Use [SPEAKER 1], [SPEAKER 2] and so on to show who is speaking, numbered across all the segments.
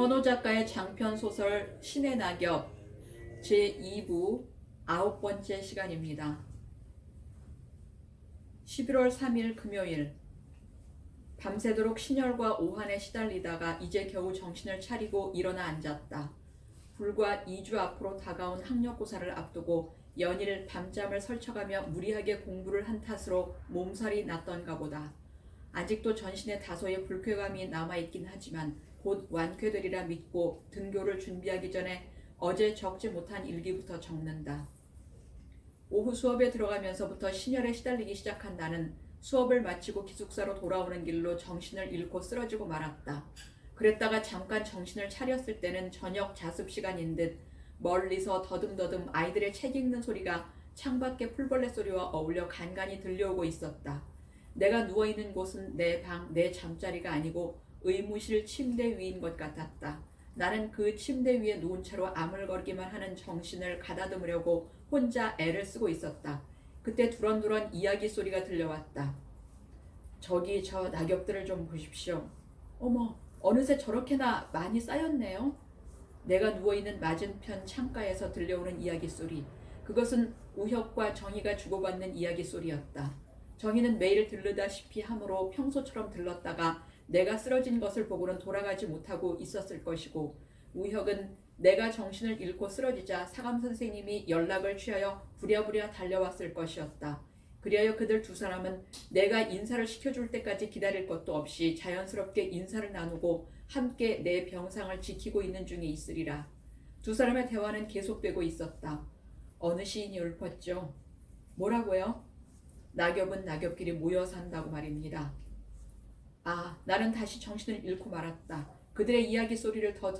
[SPEAKER 1] 김원호 작가의 장편 소설 신의 낙엽 제2부 9번째 시간입니다. 11월 3일 금요일 밤새도록 신혈과 오한에 시달리다가 이제 겨우 정신을 차리고 일어나 앉았다. 불과 2주 앞으로 다가온 학력고사를 앞두고 연일 밤잠을 설쳐가며 무리하게 공부를 한 탓으로 몸살이 났던가 보다. 아직도 전신에 다소의 불쾌감이 남아있긴 하지만 곧 완쾌되리라 믿고 등교를 준비하기 전에 어제 적지 못한 일기부터 적는다. 오후 수업에 들어가면서부터 신혈에 시달리기 시작한 나는 수업을 마치고 기숙사로 돌아오는 길로 정신을 잃고 쓰러지고 말았다. 그랬다가 잠깐 정신을 차렸을 때는 저녁 자습 시간인 듯 멀리서 더듬더듬 아이들의 책 읽는 소리가 창밖의 풀벌레 소리와 어울려 간간히 들려오고 있었다. 내가 누워있는 곳은 내 방, 내 잠자리가 아니고 의무실 침대 위인 것 같았다. 나는 그 침대 위에 누운 채로 아물거리기만 하는 정신을 가다듬으려고 혼자 애를 쓰고 있었다. 그때 두런두런 이야기 소리가 들려왔다. 저기 저 낙엽들을 좀 보십시오. 어머, 어느새 저렇게나 많이 쌓였네요. 내가 누워있는 맞은편 창가에서 들려오는 이야기 소리. 그것은 우혁과 정희가 주고받는 이야기 소리였다. 정희는 매일 들르다시피 하므로 평소처럼 들렀다가 내가 쓰러진 것을 보고는 돌아가지 못하고 있었을 것이고, 우혁은 내가 정신을 잃고 쓰러지자 사감 선생님이 연락을 취하여 부랴부랴 달려왔을 것이었다. 그리하여 그들 두 사람은 내가 인사를 시켜줄 때까지 기다릴 것도 없이 자연스럽게 인사를 나누고 함께 내 병상을 지키고 있는 중에 있으리라. 두 사람의 대화는 계속되고 있었다. 어느 시인이 읊었죠. 뭐라고요? 낙엽은 낙엽끼리 모여 산다고 말입니다. 아, 나는 다시 정신을 잃고 말았다. 그들의 이야기 소리를 더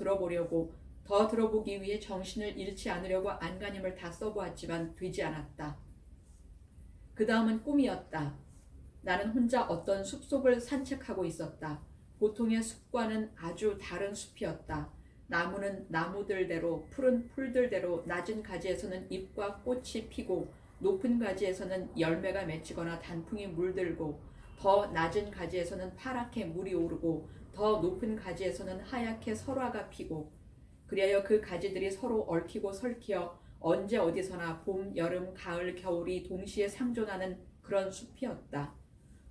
[SPEAKER 1] 들어보기 위해 정신을 잃지 않으려고 안간힘을 다 써보았지만 되지 않았다. 그 다음은 꿈이었다. 나는 혼자 어떤 숲속을 산책하고 있었다. 보통의 숲과는 아주 다른 숲이었다. 나무는 나무들대로, 풀은 풀들대로 낮은 가지에서는 잎과 꽃이 피고 높은 가지에서는 열매가 맺히거나 단풍이 물들고 더 낮은 가지에서는 파랗게 물이 오르고 더 높은 가지에서는 하얗게 설화가 피고 그리하여 그 가지들이 서로 얽히고 설키어 언제 어디서나 봄, 여름, 가을, 겨울이 동시에 상존하는 그런 숲이었다.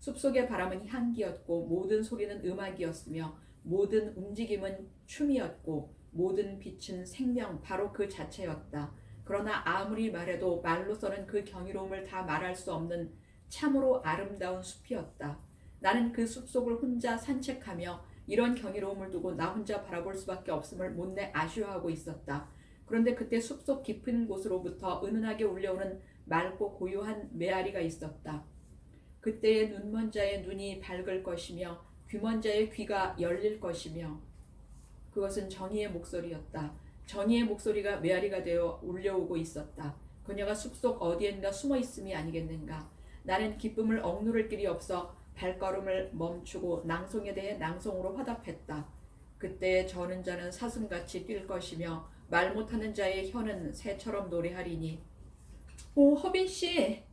[SPEAKER 1] 숲속의 바람은 향기였고 모든 소리는 음악이었으며 모든 움직임은 춤이었고 모든 빛은 생명 바로 그 자체였다. 그러나 아무리 말해도 말로서는 그 경이로움을 다 말할 수 없는 참으로 아름다운 숲이었다. 나는 그 숲속을 혼자 산책하며 이런 경이로움을 두고 나 혼자 바라볼 수밖에 없음을 못내 아쉬워하고 있었다. 그런데 그때 숲속 깊은 곳으로부터 은은하게 울려오는 맑고 고요한 메아리가 있었다. 그때의 눈먼 자의 눈이 밝을 것이며 귀먼 자의 귀가 열릴 것이며 그것은 정의의 목소리였다. 정의의 목소리가 메아리가 되어 울려오고 있었다. 그녀가 숲속 어디엔가 숨어 있음이 아니겠는가. 나는 기쁨을 억누를 길이 없어 발걸음을 멈추고 낭송에 대해 낭송으로 화답했다. 그때 저는 자는 사슴같이 뛸 것이며 말 못하는 자의 혀는 새처럼 노래하리니. 오, 허빈씨!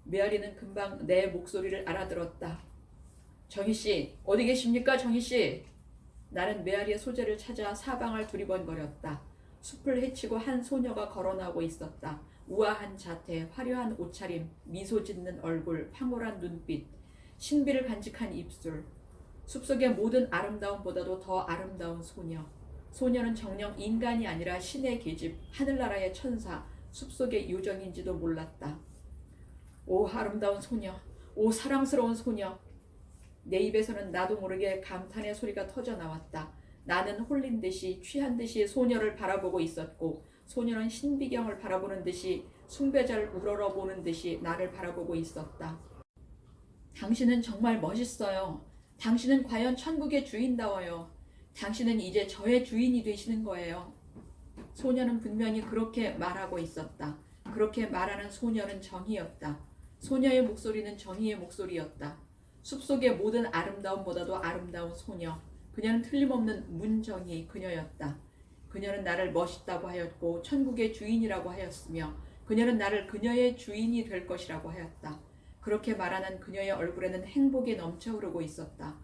[SPEAKER 1] 메아리는 금방 내 목소리를 알아들었다. 정희씨, 어디 계십니까, 정희씨? 나는 메아리의 소재를 찾아 사방을 두리번거렸다. 숲을 헤치고 한 소녀가 걸어나오고 있었다. 우아한 자태, 화려한 옷차림, 미소 짓는 얼굴, 황홀한 눈빛, 신비를 간직한 입술. 숲속의 모든 아름다움보다도 더 아름다운 소녀. 소녀는 정녕 인간이 아니라 신의 계집, 하늘나라의 천사, 숲속의 요정인지도 몰랐다. 오, 아름다운 소녀, 오, 사랑스러운 소녀. 내 입에서는 나도 모르게 감탄의 소리가 터져 나왔다. 나는 홀린 듯이 취한 듯이 소녀를 바라보고 있었고 소녀는 신비경을 바라보는 듯이 숭배자를 우러러보는 듯이 나를 바라보고 있었다. 당신은 정말 멋있어요. 당신은 과연 천국의 주인다워요. 당신은 이제 저의 주인이 되시는 거예요. 소녀는 분명히 그렇게 말하고 있었다. 그렇게 말하는 소녀는 정희였다. 소녀의 목소리는 정희의 목소리였다. 숲속의 모든 아름다움보다도 아름다운 소녀. 그녀는 틀림없는 문정희 그녀였다. 그녀는 나를 멋있다고 하였고 천국의 주인이라고 하였으며 그녀는 나를 그녀의 주인이 될 것이라고 하였다. 그렇게 말하는 그녀의 얼굴에는 행복이 넘쳐 흐르고 있었다.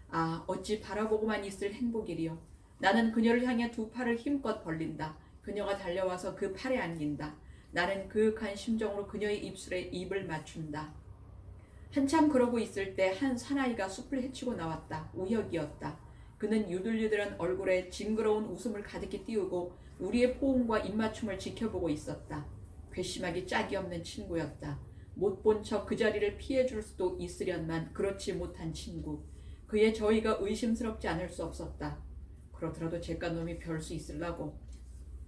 [SPEAKER 1] 아, 어찌 바라보고만 있을 행복이리요. 나는 그녀를 향해 두 팔을 힘껏 벌린다. 그녀가 달려와서 그 팔에 안긴다. 나는 그윽한 심정으로 그녀의 입술에 입을 맞춘다. 한참 그러고 있을 때 한 사나이가 숲을 헤치고 나왔다. 우혁이었다. 그는 유들유들한 얼굴에 징그러운 웃음을 가득히 띄우고 우리의 포옹과 입맞춤을 지켜보고 있었다. 괘씸하기 짝이 없는 친구였다. 못 본 척 그 자리를 피해줄 수도 있으련만 그렇지 못한 친구. 그의 저희가 의심스럽지 않을 수 없었다. 그렇더라도 잿간놈이 별 수 있으려고.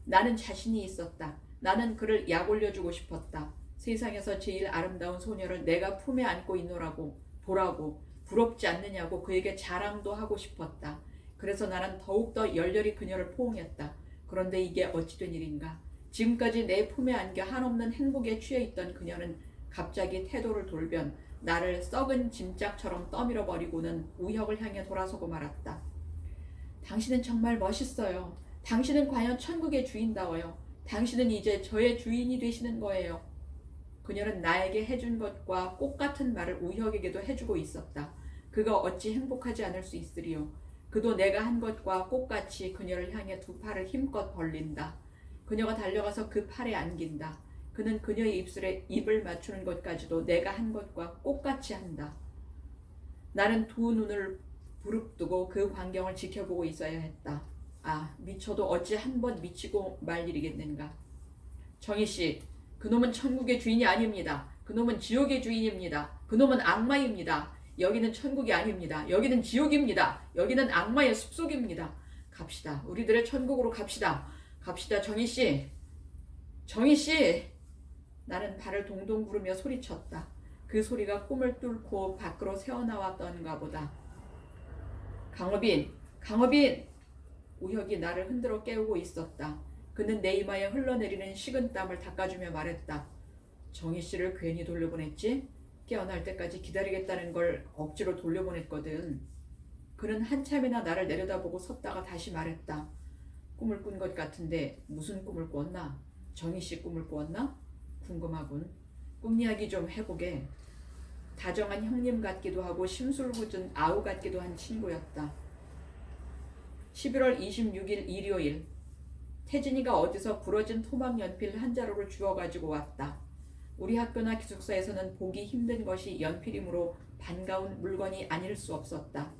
[SPEAKER 1] 나는 자신이 있었다. 나는 그를 약 올려주고 싶었다. 세상에서 제일 아름다운 소녀를 내가 품에 안고 있노라고 보라고 부럽지 않느냐고 그에게 자랑도 하고 싶었다. 그래서 나는 더욱더 열렬히 그녀를 포옹했다. 그런데 이게 어찌 된 일인가. 지금까지 내 품에 안겨 한없는 행복에 취해있던 그녀는 갑자기 태도를 돌변 나를 썩은 짐짝처럼 떠밀어 버리고는 우혁을 향해 돌아서고 말았다. 당신은 정말 멋있어요. 당신은 과연 천국의 주인다워요. 당신은 이제 저의 주인이 되시는 거예요. 그녀는 나에게 해준 것과 꽃 같은 말을 우혁에게도 해주고 있었다. 그가 어찌 행복하지 않을 수 있으리요. 그도 내가 한 것과 꽃같이 그녀를 향해 두 팔을 힘껏 벌린다. 그녀가 달려가서 그 팔에 안긴다. 그는 그녀의 입술에 입을 맞추는 것까지도 내가 한 것과 꽃같이 한다. 나는 두 눈을 부릅뜨고 그 광경을 지켜보고 있어야 했다. 아, 미쳐도 어찌 한 번 미치고 말 일이겠는가. 정희씨, 그놈은 천국의 주인이 아닙니다. 그놈은 지옥의 주인입니다. 그놈은 악마입니다. 여기는 천국이 아닙니다. 여기는 지옥입니다. 여기는 악마의 숲속입니다. 갑시다. 우리들의 천국으로 갑시다. 갑시다, 정희씨. 정희씨! 나는 발을 동동 구르며 소리쳤다. 그 소리가 꿈을 뚫고 밖으로 새어나왔던가 보다. 강업인! 강업인! 우혁이 나를 흔들어 깨우고 있었다. 그는 내 이마에 흘러내리는 식은땀을 닦아주며 말했다. 정희씨를 괜히 돌려보냈지? 깨어날 때까지 기다리겠다는 걸 억지로 돌려보냈거든. 그는 한참이나 나를 내려다보고 섰다가 다시 말했다. 꿈을 꾼 것 같은데 무슨 꿈을 꿨나? 정희씨 꿈을 꿨나? 궁금하군. 꿈 이야기 좀 해보게. 다정한 형님 같기도 하고 심술궂은 아우 같기도 한 친구였다. 11월 26일 일요일. 태진이가 어디서 부러진 토막 연필 한 자루를 주워가지고 왔다. 우리 학교나 기숙사에서는 보기 힘든 것이 연필이므로 반가운 물건이 아닐 수 없었다.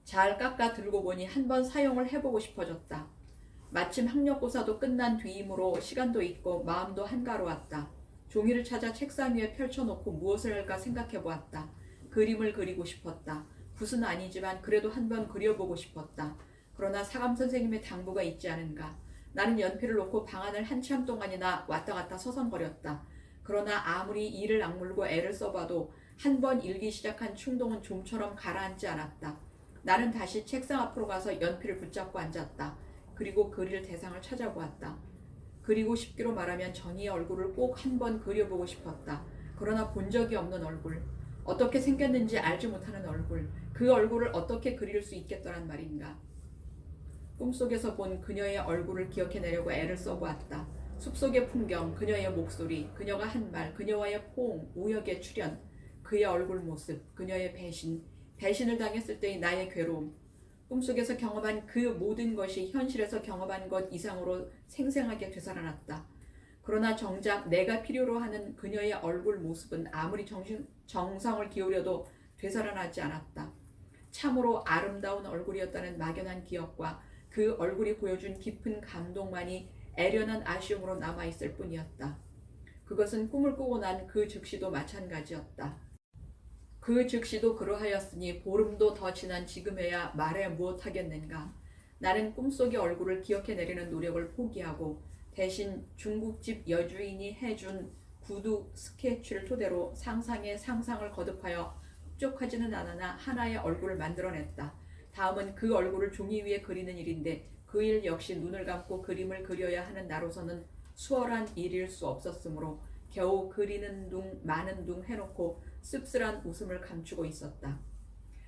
[SPEAKER 1] 잘 깎아 들고 보니 한번 사용을 해보고 싶어졌다. 마침 학력고사도 끝난 뒤이므로 시간도 있고 마음도 한가로웠다. 종이를 찾아 책상 위에 펼쳐놓고 무엇을 할까 생각해보았다. 그림을 그리고 싶었다. 붓은 아니지만 그래도 한번 그려보고 싶었다. 그러나 사감 선생님의 당부가 있지 않은가. 나는 연필을 놓고 방안을 한참 동안이나 왔다 갔다 서성거렸다. 그러나 아무리 이를 악물고 애를 써봐도 한 번 일기 시작한 충동은 좀처럼 가라앉지 않았다. 나는 다시 책상 앞으로 가서 연필을 붙잡고 앉았다. 그리고 그릴 대상을 찾아보았다. 그리고 싶기로 말하면 정희의 얼굴을 꼭 한번 그려보고 싶었다. 그러나 본 적이 없는 얼굴, 어떻게 생겼는지 알지 못하는 얼굴, 그 얼굴을 어떻게 그릴 수 있겠더란 말인가. 꿈속에서 본 그녀의 얼굴을 기억해내려고 애를 써보았다. 숲속의 풍경, 그녀의 목소리, 그녀가 한 말, 그녀와의 포옹, 우혁의 출연, 그의 얼굴 모습, 그녀의 배신을 당했을 때의 나의 괴로움, 꿈속에서 경험한 그 모든 것이 현실에서 경험한 것 이상으로 생생하게 되살아났다. 그러나 정작 내가 필요로 하는 그녀의 얼굴 모습은 아무리 정성을 기울여도 되살아나지 않았다. 참으로 아름다운 얼굴이었다는 막연한 기억과 그 얼굴이 보여준 깊은 감동만이 애련한 아쉬움으로 남아있을 뿐이었다. 그것은 꿈을 꾸고 난 그 즉시도 마찬가지였다. 그 즉시도 그러하였으니 보름도 더 지난 지금에야 말해 무엇하겠는가. 나는 꿈속의 얼굴을 기억해내려는 노력을 포기하고 대신 중국집 여주인이 해준 구두 스케치를 토대로 상상에 상상을 거듭하여 흡족하지는 않으나 하나의 얼굴을 만들어냈다. 다음은 그 얼굴을 종이 위에 그리는 일인데 그 일 역시 눈을 감고 그림을 그려야 하는 나로서는 수월한 일일 수 없었으므로 겨우 그리는 둥 마는 둥 해놓고 씁쓸한 웃음을 감추고 있었다.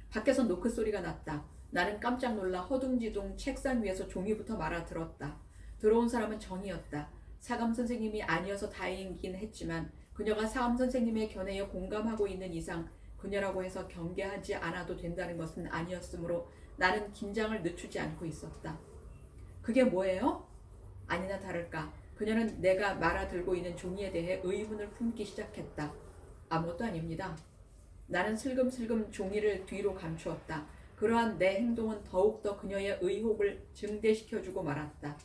[SPEAKER 1] 밖에서 노크 소리가 났다. 나는 깜짝 놀라 허둥지둥 책상 위에서 종이부터 말아 들었다. 들어온 사람은 정이었다. 사감 선생님이 아니어서 다행이긴 했지만 그녀가 사감 선생님의 견해에 공감하고 있는 이상 그녀라고 해서 경계하지 않아도 된다는 것은 아니었으므로 나는 긴장을 늦추지 않고 있었다. 그게 뭐예요? 아니나 다를까 그녀는 내가 말아들고 있는 종이에 대해 의문을 품기 시작했다. 아무것도 아닙니다. 나는 슬금슬금 종이를 뒤로 감추었다. 그러한 내 행동은 더욱더 그녀의 의혹을 증대시켜주고 말았다.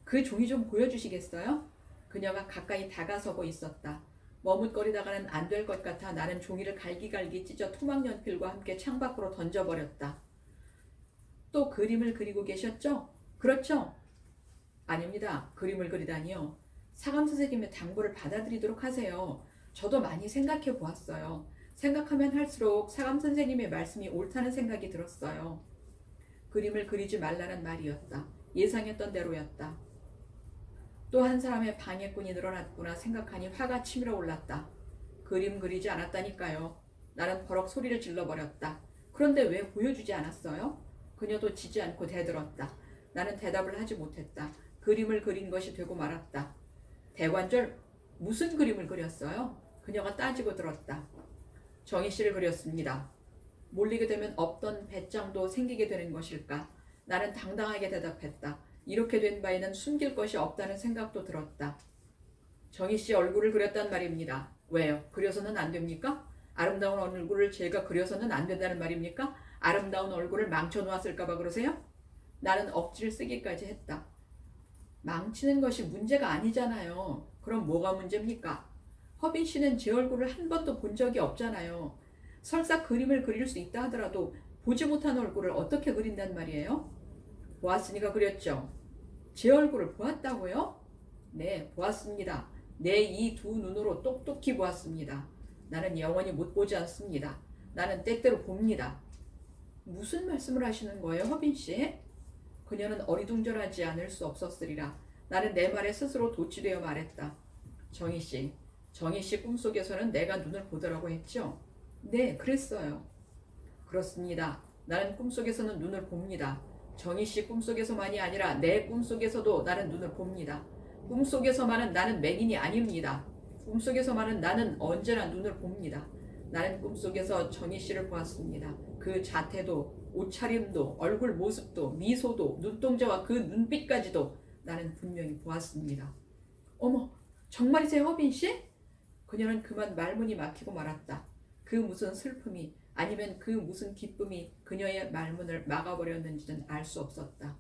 [SPEAKER 1] 그 종이 좀 보여주시겠어요? 그녀가 가까이 다가서고 있었다. 머뭇거리다가는 안 될 것 같아 나는 종이를 갈기갈기 찢어 토막연필과 함께 창밖으로 던져버렸다. 또 그림을 그리고 계셨죠? 그렇죠? 아닙니다. 그림을 그리다니요. 사감 선생님의 당부를 받아들이도록 하세요. 저도 많이 생각해 보았어요. 생각하면 할수록 사감 선생님의 말씀이 옳다는 생각이 들었어요. 그림을 그리지 말라는 말이었다. 예상했던 대로였다. 또 한 사람의 방해꾼이 늘어났구나 생각하니 화가 치밀어 올랐다. 그림 그리지 않았다니까요. 나는 버럭 소리를 질러버렸다. 그런데 왜 보여주지 않았어요? 그녀도 지지 않고 대들었다. 나는 대답을 하지 못했다. 그림을 그린 것이 되고 말았다. 대관절 무슨 그림을 그렸어요? 그녀가 따지고 들었다. 정희 씨를 그렸습니다. 몰리게 되면 없던 배짱도 생기게 되는 것일까? 나는 당당하게 대답했다. 이렇게 된 바에는 숨길 것이 없다는 생각도 들었다. 정희 씨 얼굴을 그렸단 말입니다. 왜요? 그려서는 안 됩니까? 아름다운 얼굴을 제가 그려서는 안 된다는 말입니까? 아름다운 얼굴을 망쳐놓았을까 봐 그러세요? 나는 억지를 쓰기까지 했다. 망치는 것이 문제가 아니잖아요. 그럼 뭐가 문제입니까? 허빈 씨는 제 얼굴을 한 번도 본 적이 없잖아요. 설사 그림을 그릴 수 있다 하더라도 보지 못한 얼굴을 어떻게 그린단 말이에요? 보았으니까 그렸죠. 제 얼굴을 보았다고요? 네, 보았습니다. 내 이 두 눈으로 똑똑히 보았습니다. 나는 영원히 못 보지 않습니다. 나는 때때로 봅니다. 무슨 말씀을 하시는 거예요, 허빈 씨? 그녀는 어리둥절하지 않을 수 없었으리라. 나는 내 말에 스스로 도취되어 말했다. 정희 씨 꿈속에서는 내가 눈을 보더라고 했죠? 네, 그랬어요. 그렇습니다. 나는 꿈속에서는 눈을 봅니다. 정희 씨 꿈속에서만이 아니라 내 꿈속에서도 나는 눈을 봅니다. 꿈속에서만은 나는 맹인이 아닙니다. 꿈속에서만은 나는 언제나 눈을 봅니다. 나는 꿈속에서 정희 씨를 보았습니다. 그 자태도, 옷차림도, 얼굴 모습도, 미소도, 눈동자와 그 눈빛까지도 나는 분명히 보았습니다. 어머, 정말이세요, 허빈 씨? 그녀는 그만 말문이 막히고 말았다. 그 무슨 슬픔이 아니면 그 무슨 기쁨이 그녀의 말문을 막아버렸는지는 알 수 없었다.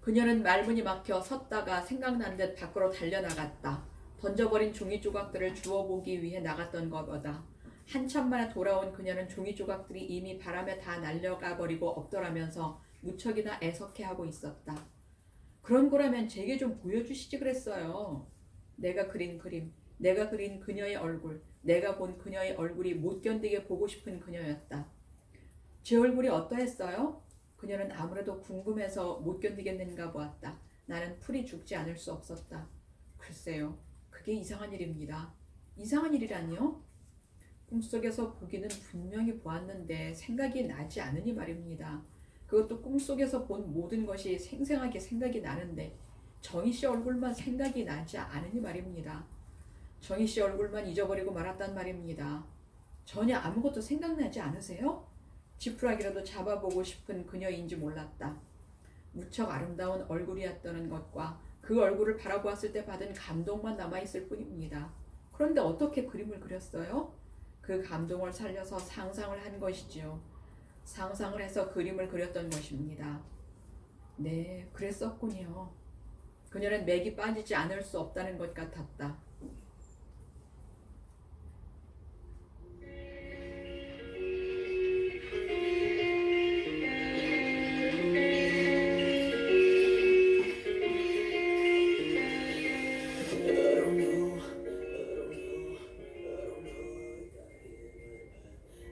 [SPEAKER 1] 그녀는 말문이 막혀 섰다가 생각난 듯 밖으로 달려나갔다. 던져버린 종이 조각들을 주워보기 위해 나갔던 것보다 한참 만에 돌아온 그녀는 종이 조각들이 이미 바람에 다 날려가 버리고 없더라면서 무척이나 애석해하고 있었다. 그런 거라면 제게 좀 보여주시지 그랬어요. 내가 그린 그림, 내가 그린 그녀의 얼굴, 내가 본 그녀의 얼굴이 못 견디게 보고 싶은 그녀였다. 제 얼굴이 어떠했어요? 그녀는 아무래도 궁금해서 못 견디겠는가 보았다. 나는 풀이 죽지 않을 수 없었다. 글쎄요, 그게 이상한 일입니다. 이상한 일이라니요? 꿈속에서 보기는 분명히 보았는데 생각이 나지 않으니 말입니다. 그것도 꿈속에서 본 모든 것이 생생하게 생각이 나는데 정희 씨 얼굴만 생각이 나지 않으니 말입니다. 정희 씨 얼굴만 잊어버리고 말았단 말입니다. 전혀 아무것도 생각나지 않으세요? 지푸라기라도 잡아보고 싶은 그녀인지 몰랐다. 무척 아름다운 얼굴이었다는 것과 그 얼굴을 바라보았을 때 받은 감동만 남아있을 뿐입니다. 그런데 어떻게 그림을 그렸어요? 그 감동을 살려서 상상을 한 것이지요. 상상을 해서 그림을 그렸던 것입니다. 네, 그랬었군요. 그녀는 맥이 빠지지 않을 수 없다는 것 같았다.